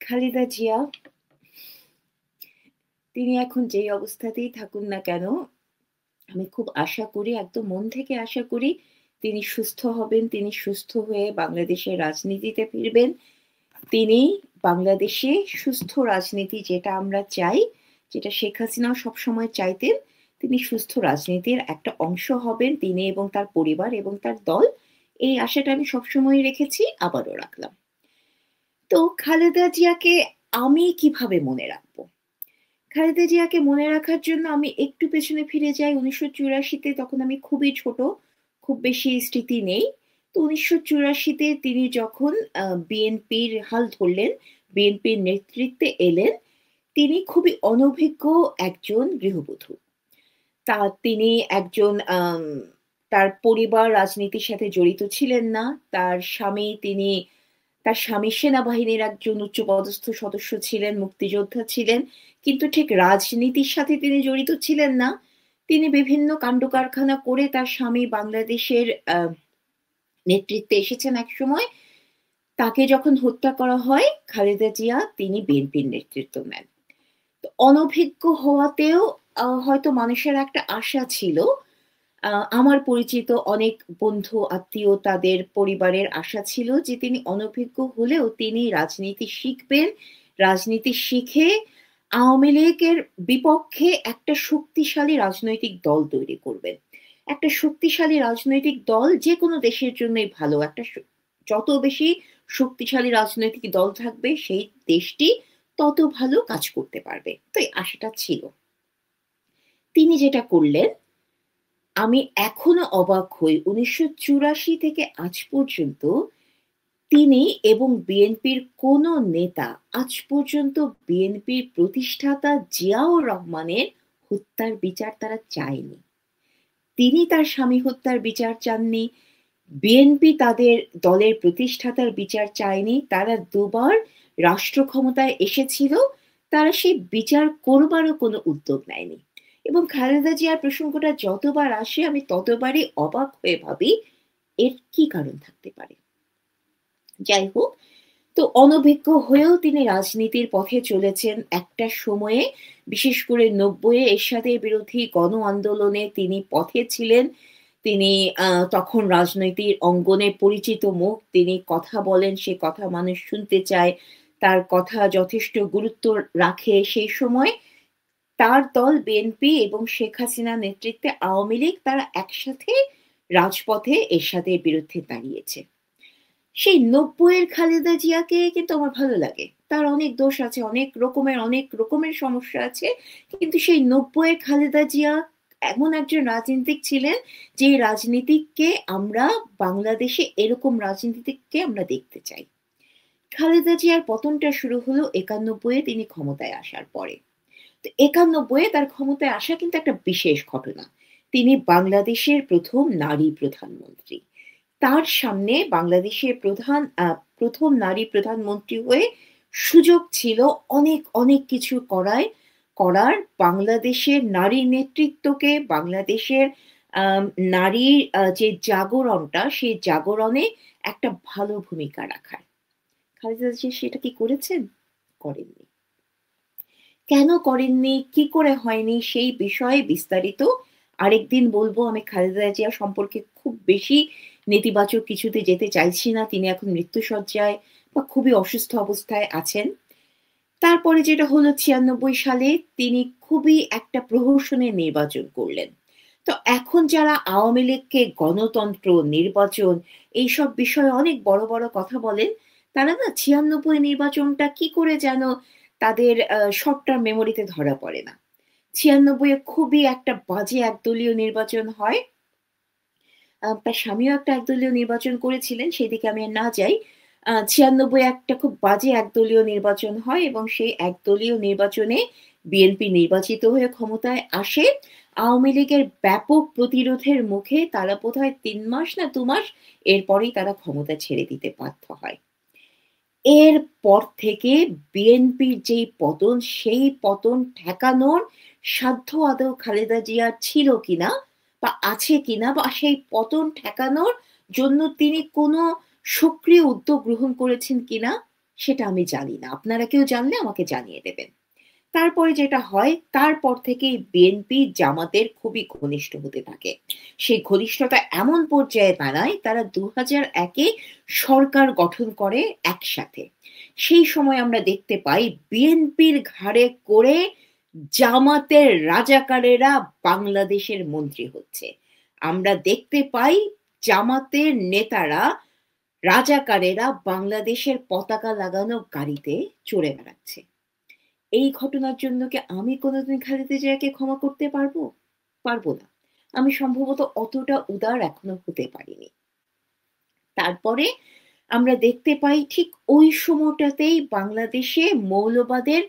খালেদা জিয়া তিনি এখন যেই অবস্থাতেই থাকুন না কেন, আমি খুব আশা করি, একদম মন থেকে আশা করি তিনি সুস্থ হবেন। তিনি সুস্থ হয়ে বাংলাদেশের রাজনীতিতে ফিরবেন। তিনি বাংলাদেশে সুস্থ রাজনীতি যেটা আমরা চাই, যেটা শেখ হাসিনাও সবসময় চাইতেন, তিনি সুস্থ রাজনীতির একটা অংশ হবেন। তিনি এবং তার পরিবার এবং তার দল, এই আশাটা আমি সবসময় রেখেছি, আবারও রাখলাম। তো খালেদা জিয়াকে আমি কিভাবে মনে রাখবো? খালেদা জিয়াকে মনে রাখার জন্য আমি একটু পেছনে ফিরে যাই ১৯৮৪-তে। তখন আমি খুবই ছোট, খুব বেশি স্মৃতি নেই। তো ১৯৮৪-তে তিনি যখন বিএনপির হাল ধরলেন, বিএনপির নেতৃত্বে এলেন, তিনি খুবই অনভিজ্ঞ একজন গৃহবধূ। তিনি একজন তার পরিবার রাজনীতির সাথে জড়িত ছিলেন না। তার স্বামী সেনাবাহিনীর একজন উচ্চপদস্থ সদস্য ছিলেন, মুক্তিযোদ্ধা ছিলেন। কিন্তু ঠিক রাজনীতির সাথে তিনি জড়িত ছিলেন না। তিনি বিভিন্ন কাণ্ডকারখানা করে তার স্বামী বাংলাদেশের নেতৃত্বে এসেছেন একসময়। তাকে যখন হত্যা করা হয়, খালেদা জিয়া তিনি বিএনপির নেতৃত্ব নেন। তো অনভিজ্ঞ হওয়াতেও হয়তো মানুষের একটা আশা ছিল। আমার পরিচিত অনেক বন্ধু, আত্মীয়, তাদের পরিবারের আশা ছিল যে তিনি অনভিজ্ঞ হলেও তিনি রাজনীতি শিখবেন। রাজনীতি শিখে আওয়ামী লীগের বিপক্ষে একটা শক্তিশালী রাজনৈতিক দল তৈরি করবেন। একটা শক্তিশালী রাজনৈতিক দল যেকোনো দেশের জন্যই ভালো। যত বেশি শক্তিশালী রাজনৈতিক দল থাকবে, সেই দেশটি তত ভালো কাজ করতে পারবে। তো এই আশাটা ছিল। তিনি যেটা করলেন, আমি এখনো অবাক হই। ১৯৮৪ থেকে আজ পর্যন্ত তিনি এবং বিএনপির কোন নেতা আজ পর্যন্ত বিএনপির প্রতিষ্ঠাতা জিয়াউর রহমানের হত্যার বিচার তারা চায়নি। তিনি তার স্বামী হত্যার বিচার চাননি। বিএনপি তাদের দলের প্রতিষ্ঠাতার বিচার চায়নি। তারা দুবার রাষ্ট্র ক্ষমতায় এসেছিল, তারা সেই বিচার করবারও কোনো উদ্যোগ নেয়নি। এবং খালেদা জিয়ার প্রসঙ্গটা যতবার আসে আমি ততবারই অবাক হয়ে ভাবি এর কি কারণ থাকতে পারে। যাই হোক, তো অনভিজ্ঞ হয়েও তিনি রাজনীতির পথে চলেছেন একটা সময়ে, বিশেষ করে ৯০-এ এরশাদের বিরোধী গণ আন্দোলনে তিনি পথে ছিলেন। তিনি তখন রাজনৈতিক অঙ্গনে পরিচিত মুখ। তিনি কথা বলেন, সে কথা মানুষ শুনতে চায়। তার কথা যথেষ্ট গুরুত্ব রাখে। সেই সময় তার দল বিএনপি এবং শেখ হাসিনা নেতৃত্বে আওয়ামী লীগ তারা একসাথে রাজপথে এরশাদের বিরুদ্ধে দাঁড়িয়েছে। সেই ৯০-এর খালেদা জিয়াকে কিন্তু আমার ভালো লাগে। তার অনেক দোষ আছে, অনেক রকমের সমস্যা আছে। কিন্তু সেই ৯০-এর খালেদা জিয়া এমন একজন রাজনীতিক ছিলেন, যে রাজনীতিককে আমরা বাংলাদেশে এরকম রাজনীতিককে আমরা দেখতে চাই। খালেদা জিয়ার পতনটা শুরু হলো ৯১-এ তিনি ক্ষমতায় আসার পরে। তো ৯১-এ তার ক্ষমতায় আসা কিন্তু একটা বিশেষ ঘটনা। তিনি বাংলাদেশের প্রথম নারী প্রধানমন্ত্রী। তার সামনে বাংলাদেশের প্রথম নারী প্রধানমন্ত্রী হয়ে সুযোগ ছিল অনেক কিছু করার। বাংলাদেশের নারী নেতৃত্বকে, বাংলাদেশের নারীর যে জাগরণটা, সেই জাগরণে একটা ভালো ভূমিকা রাখার। খালেদা জিয়া সেটা কি করেছেন? করেননি। কেন করেননি, কি করে হয়নি, সেই বিষয়ে বিস্তারিত আরেকদিন বলবো। আমি খালেদা জিয়া সম্পর্কে খুব বেশি নেতিবাচক কিছুতে যেতে চাইছি না। তিনি এখন মৃত্যুশয্যায় বা খুবই অসুস্থ অবস্থায় আছেন। তারপরে যেটা হলো ৯৬ সালে তিনি খুবই একটা প্রহসনের নির্বাচন করলেন। তো এখন যারা আওয়ামী লীগকে গণতন্ত্র, নির্বাচন এইসব বিষয়ে অনেক বড় কথা বলেন, তারা না ৯৬ নির্বাচনটা কি করে যেন তাদের শর্ট টার্ম মেমোরিতে ধরা পড়ে না। ৯৬-এ খুবই একটা বাজে একদলীয় নির্বাচন হয়। তার স্বামীও একটা একদলীয় নির্বাচন করেছিলেন, সেদিকে আমি আর না যাই। ৯৬ একটা খুব বাজে একদলীয় নির্বাচন হয় এবং সেই একদলীয় নির্বাচনে বিএনপি নির্বাচিত হয়ে ক্ষমতায় আসে। আওয়ামী লীগের ব্যাপক প্রতিরোধের মুখে তারা বোধহয় ৩ মাস না ২ মাস এরপরেই তারা ক্ষমতা ছেড়ে দিতে বাধ্য হয়। এরপর থেকে বিএনপির যেই পতন, সেই পতন ঠেকানোর সাধ্য আদৌ খালেদা জিয়ার ছিল কিনা বা আছে কিনা, বা সেই পতন ঠেকানোর জন্য তিনি কোনো সক্রিয় উদ্যোগ গ্রহণ করেছেন কিনা, সেটা আমি জানি না। আপনারা কেউ জানলে আমাকে জানিয়ে দেবেন। তারপরে যেটা হয়, তারপর থেকেই বিএনপি জামাতের খুবই ঘনিষ্ঠ হতে থাকে। সেই ঘনিষ্ঠতা এমন পর্যায়ে দাঁড়ায় তারা ২০০১-এ সরকার গঠন করে একসাথে। সেই সময় আমরা দেখতে পাই বিএনপির ঘাড়ে করে জামাতের রাজাকারেরা বাংলাদেশের মন্ত্রী হচ্ছে। আমরা দেখতে পাই জামাতের নেতারা, রাজাকারেরা বাংলাদেশের পতাকা লাগানো গাড়িতে চড়ে বেড়াচ্ছে। এই ঘটনার জন্য কি আমি কোনোদিন খালেদা জিয়াকে ক্ষমা করতে পারবো? পারবো না। আমি সম্ভবত অতটা উদার এখনো হতে পারিনি। তারপরে আমরা দেখতে পাই ঠিক ওই সময়টাতেই বাংলাদেশে মৌলবাদের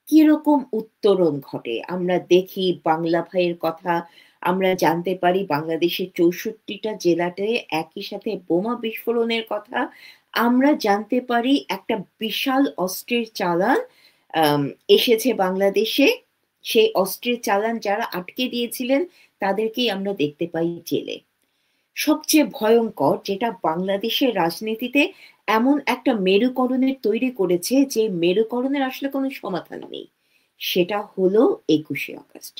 কিরকম উত্তরণ ঘটে। আমরা দেখি বাংলা ভাইয়ের কথা, আমরা জানতে পারি বাংলাদেশের ৬৪টা জেলাতে একই সাথে বোমা বিস্ফোরণের কথা। আমরা জানতে পারি একটা বিশাল অস্ত্রের চালান আম এসেছে বাংলাদেশে। সেই অস্ত্রের চালান যারা আটকে দিয়েছিলেন তাদেরকেই আমরা দেখতে পাই জেলে। সবচেয়ে ভয়ঙ্কর যেটা বাংলাদেশের রাজনীতিতে এমন একটা মেরুকরণের তৈরি করেছে যে মেরুকরণের আসলে কোনো সমাধান নেই। সেটা হলো ২১শে আগস্ট।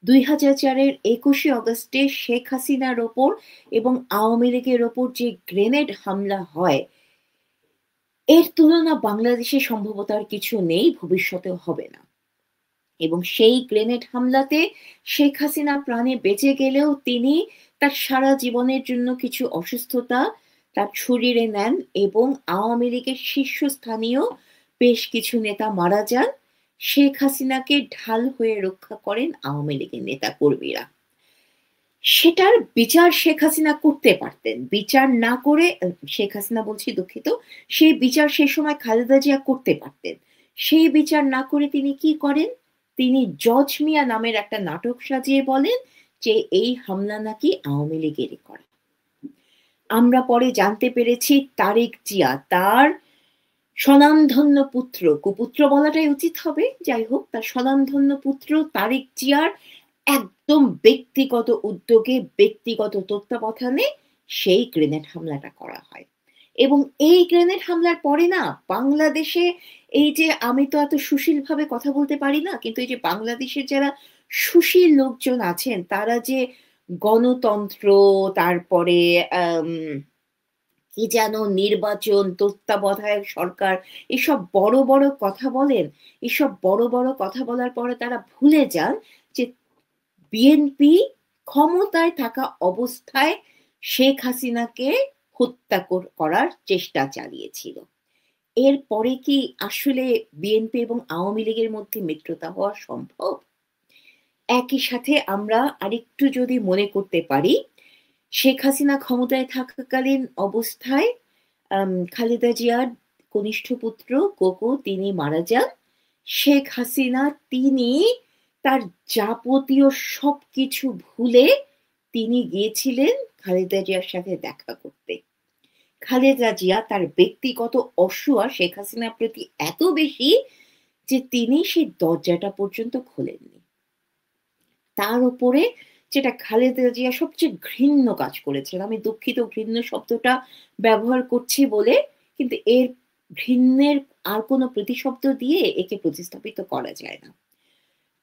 ২০০৪-এর ২১শে আগস্টে শেখ হাসিনার ওপর এবং আওয়ামী লীগের ওপর যে গ্রেনেড হামলা হয়, এর তুলনা বাংলাদেশে সম্ভবত আর কিছু নেই, ভবিষ্যতেও হবে না। এবং সেই গ্রেনেড হামলাতে শেখ হাসিনা প্রাণে বেঁচে গেলেও তিনি তার সারা জীবনের জন্য কিছু অসুস্থতা তার শরীরে নেন এবং আওয়ামী লীগের শীর্ষস্থানীয় বেশ কিছু নেতা মারা যান। শেখ হাসিনাকে ঢাল হয়ে রক্ষা করেন আওয়ামী লীগের নেতা কর্মীরা। সেটার বিচার শেখ হাসিনা করতে পারতেন। বিচার না করে শেখ হাসিনা বলছি, দুঃখিত। সেই বিচার সেই সময় খালেদা জিয়া করতে পারতেন। সেই বিচার না করে তিনি কি করেন? তিনি জজ মিয়া নামের একটা নাটক সাজিয়ে বলেন যে এই হামলা নাকি আওয়ামী লীগেরই করা। আমরা পরে জানতে পেরেছি তারেক জিয়া তার স্বনামধন্য পুত্র, কুপুত্র বলাটাই উচিত হবে, যাই হোক, তার স্বনামধন্য পুত্র তারেক জিয়ার একদম ব্যক্তিগত উদ্যোগে, ব্যক্তিগত তত্ত্বাবধানে সেই গ্রেনেড হামলাটা করা হয়। এবং এই গ্রেনেড হামলার পরে না বাংলাদেশে, এই যে আমি তো এত সুশীলভাবে কথা বলতে পারি না, কিন্তু এই যে বাংলাদেশের যারা সুশীল লোকজন আছেন তারা যে গণতন্ত্র, তারপরে কি যেন নির্বাচন, তত্ত্বাবধায়ক সরকার, এসব বড় বড় কথা বলেন। এসব বড় বড় কথা বলার পরে তারা ভুলে যান যে বিএনপি ক্ষমতায় থাকা অবস্থায় শেখ হাসিনাকে হত্যা করার চেষ্টা চালিয়েছিল। এরপরে কি আসলে বিএনপি এবং আওয়ামী লীগের মধ্যে মিত্রতা হওয়া সম্ভব? একই সাথে আমরা আরেকটু যদি মনে করতে পারি, শেখ হাসিনা ক্ষমতায় থাকাকালীন অবস্থায় খালেদা জিয়ার কনিষ্ঠ পুত্র কোকো তিনি মারা যান। শেখ হাসিনা তিনি তার যাবতীয় সবকিছু ভুলে তিনি গিয়েছিলেন খালেদা জিয়ার সাথে দেখা করতে। খালেদা জিয়া তার ব্যক্তিগত অসূয়া শেখ হাসিনার প্রতি এত বেশি যে তিনি সেই দরজাটা পর্যন্ত খোলেননি। তার উপরে যেটা খালেদা জিয়া সবচেয়ে ঘৃণ্য কাজ করেছেন, আমি দুঃখিত ঘৃণ্য শব্দটা ব্যবহার করছি বলে, কিন্তু এর ঘৃণ্যের আর কোনো প্রতিশব্দ দিয়ে একে প্রতিস্থাপিত করা যায় না।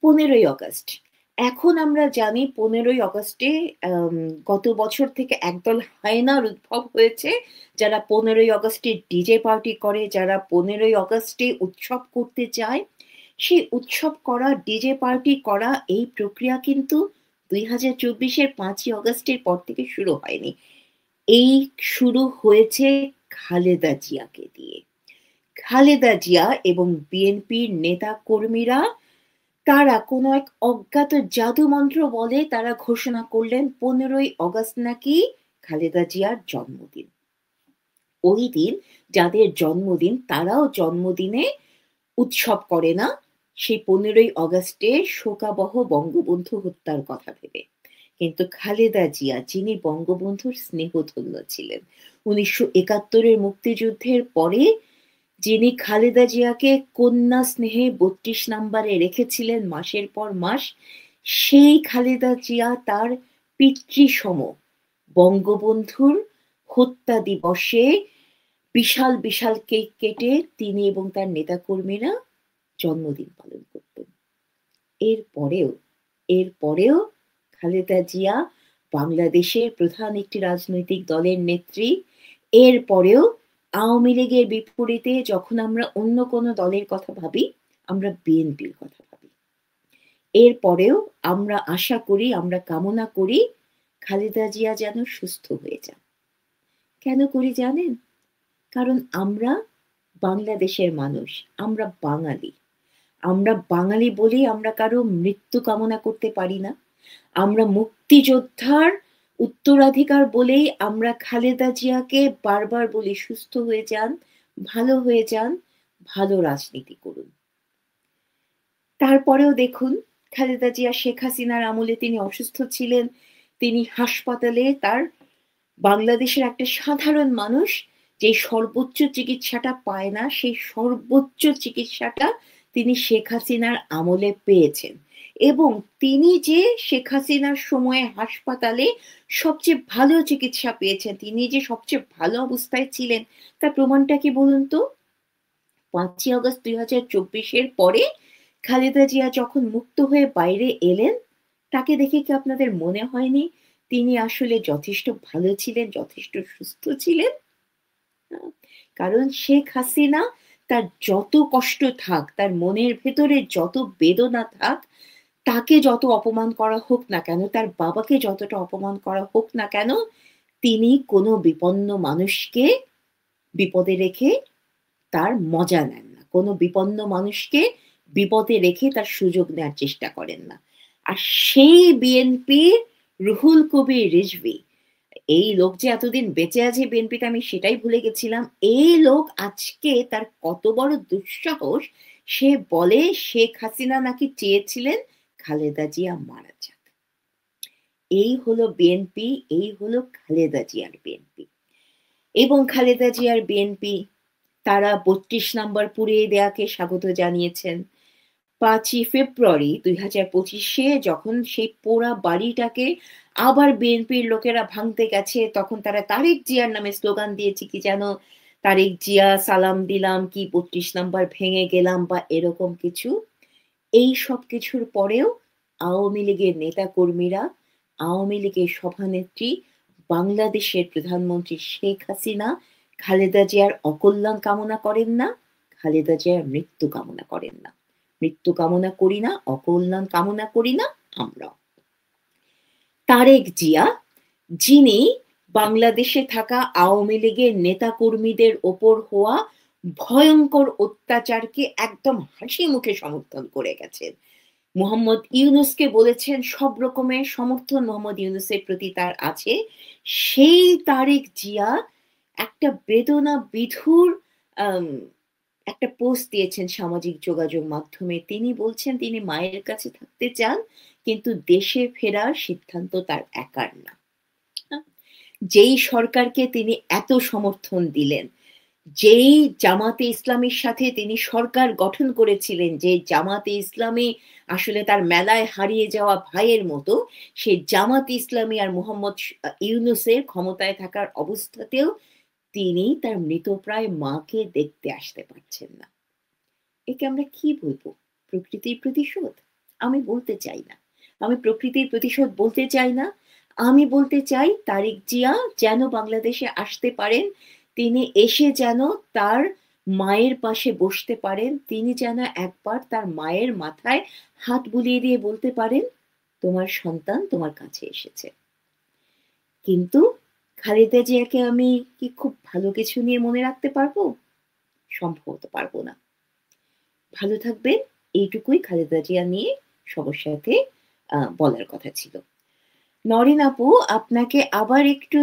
১৫ই আগস্ট। এখন আমরা জানি ১৫ই আগস্টে গত বছর থেকে একদল হায়নার উদ্ভব হয়েছে, যারা ১৫ই আগস্টে ডিজে পার্টি করে, যারা ১৫ই আগস্টে উৎসব করতে চায়। সেই উৎসব করা, ডিজে পার্টি করা এই প্রক্রিয়া কিন্তু ২০২৪-এর ৫ই আগস্টের পর থেকে শুরু হয়নি। এই শুরু হয়েছে খালেদা জিয়াকে দিয়ে। খালেদা জিয়া এবং বিএনপির নেতা কর্মীরা তারা কোনো এক অজ্ঞাত জাদুমন্ত্র বলে তারা ঘোষণা করলেন ১৫ই আগস্ট নাকি খালেদা জিয়ার জন্মদিন। ওই দিন যাদের জন্মদিন তারাও জন্মদিনে উৎসব করে না, সেই ১৫ই আগস্টে শোকাবহ বঙ্গবন্ধু হত্যার কথা ভেবে। কিন্তু খালেদা জিয়া, যিনি বঙ্গবন্ধুর স্নেহধন্য ছিলেন, ১৯৭১-এর মুক্তিযুদ্ধের পরে যিনি খালেদা জিয়াকে কন্যা স্নেহে ৩২ নাম্বারে রেখেছিলেন মাসের পর মাস, সেই খালেদা জিয়া তার পিতৃসম বঙ্গবন্ধুর হত্যা দিবসে বিশাল বিশাল কেক কেটে তিনি এবং তার নেতাকর্মীরা জন্মদিন পালন করতেন। এরপরেও খালেদা জিয়া বাংলাদেশের প্রধান একটি রাজনৈতিক দলের নেত্রী। এরপরেও আওয়ামী লীগের বিপরীতে যখন আমরা অন্য কোনো দলের কথা ভাবি, আমরা বিএনপির কথা ভাবি। এরপরেও আমরা আশা করি, আমরা কামনা করি খালেদা জিয়া যেন সুস্থ হয়ে যান। কেন করি জানেন? কারণ আমরা বাংলাদেশের মানুষ, আমরা বাঙালি। আমরা বাঙালি বলেই আমরা কারো মৃত্যু কামনা করতে পারি না। আমরা মুক্তিযোদ্ধার উত্তরাধিকার বলেই আমরা খালেদা জিয়াকে বারবার বলি সুস্থ হয়ে যান, ভালো হয়ে যান, ভালো রাজনীতি করুন। তারপরেও দেখুন খালেদা জিয়া শেখ হাসিনার আমলে তিনি অসুস্থ ছিলেন, তিনি হাসপাতালে তার বাংলাদেশের একটা সাধারণ মানুষ যে সর্বোচ্চ চিকিৎসাটা পায় না, সেই সর্বোচ্চ চিকিৎসাটা তিনি শেখ হাসিনার আমলে পেয়েছেন। এবং তিনি যে শেখ হাসিনার সময়ে হাসপাতালে সবচেয়ে ভালো চিকিৎসা পেয়েছেন, তিনি যে সবচেয়ে ভালো অবস্থায় ছিলেন, তার প্রমাণটা কি বলুন তো? 5ই আগস্ট 2024-এর পরে খালেদা জিয়া যখন মুক্ত হয়ে বাইরে এলেন, তাকে দেখে কি আপনাদের মনে হয়নি তিনি আসলে যথেষ্ট ভালো ছিলেন, যথেষ্ট সুস্থ ছিলেন? কারণ শেখ হাসিনা তার যত কষ্ট থাক, তার মনের ভেতরে যত বেদনা থাক, তাকে যত অপমান করা হোক না কেন, তার বাবাকে যতটা অপমান করা হোক না কেন, তিনি কোনো বিপন্ন মানুষকে বিপদে রেখে তার মজা নেন না, কোনো বিপন্ন মানুষকে বিপদে রেখে তার সুযোগ নেওয়ার চেষ্টা করেন না। আর সেই বিএনপির রুহুল কবির রিজভী, এই লোক যে এতদিন বেঁচে আছে বিএনপিতে, আমি সেটাই ভুলে গেছিলাম। এই লোক আজকে তার কত বড় দুঃসাহস, সে বলে শেখ হাসিনা নাকি চেয়েছিলেন খালেদা জিয়া মারা যাক। এই হলো বিএনপি, এই হলো খালেদা জিয়ার বিএনপি। এবং খালেদা জিয়ার বিএনপি তারা 32 নম্বর পুড়িয়ে দেয়াকে স্বাগত জানিয়েছেন। 5ই ফেব্রুয়ারি 2025-এ যখন সেই পোড়া বাড়িটাকে আবার বিএনপির লোকেরা ভাঙতে গেছে, তখন তারা তারেক জিয়ার নামে স্লোগান দিয়েছে কি যেন, তারেক জিয়া সালাম দিলাম, কি 32 নাম্বার ভেঙে গেলাম, বা এরকম কিছু। এই সব কিছুর পরেও আওয়ামী লীগের নেতা কর্মীরা, আওয়ামী লীগের সভানেত্রী, বাংলাদেশের প্রধানমন্ত্রী শেখ হাসিনা খালেদা জিয়ার অকল্যাণ কামনা করেন না, খালেদা জিয়ার মৃত্যু কামনা করেন না। মৃত্যু কামনা করি না, অকল্যাণ কামনা করি না আমরা। তারেক জিয়া, যিনি বাংলাদেশে থাকা আওয়ামী লীগের নেতা কর্মীদের ওপর হওয়া ভয়ঙ্কর অত্যাচারকে একদম হাসি মুখে সমর্থন করে গেছেন, মোহাম্মদ ইউনূসকে বলেছেন সব রকমের সমর্থন মোহাম্মদ ইউনূসের প্রতি তার আছে, সেই তারেক জিয়া একটা বেদনা বিধুর একটা পোস্ট দিয়েছেন সামাজিক যোগাযোগ মাধ্যমে। তিনি বলছেন তিনি মায়ের কাছে থাকতে চান, কিন্তু দেশে ফেরার সিদ্ধান্ত তার একার না। যেই সরকারকে তিনি এত সমর্থন দিলেন, যেই জামাতে ইসলামীর সাথে তিনি সরকার গঠন করেছিলেন, যে জামাতে ইসলামী আসলে তার মেলায় হারিয়ে যাওয়া ভাইয়ের মতো, সেই জামাতে ইসলামী আর মোহাম্মদ ইউনূসের ক্ষমতায় থাকার অবস্থাতেও তিনি তার মৃতপ্রায় মাকে দেখতে আসতে পারছেন না। একে আমরা কি বলবো? প্রকৃতির প্রতিশোধ? আমি বলতে চাই না, আমি প্রকৃতির প্রতিশোধ বলতে চাই না। আমি বলতে চাই তারেক জিয়া যেন বাংলাদেশে আসতে পারেন, তিনি এসে যেন তার মায়ের পাশে বসতে পারেন, তিনি যেন একবার তার মায়ের মাথায় হাত বুলিয়ে দিয়ে বলতে পারেন তোমার সন্তান তোমার কাছে এসেছে। কিন্তু খালেদা জিয়াকে আমি কি খুব ভালো কিছু নিয়ে মনে রাখতে পারবো? সম্ভবত পারবো না। ভালো থাকবেন, এইটুকুই খালেদা জিয়া নিয়ে সবার সাথে বলার কথা ছিল। নরিন আপু, আপনাকে আবার একটু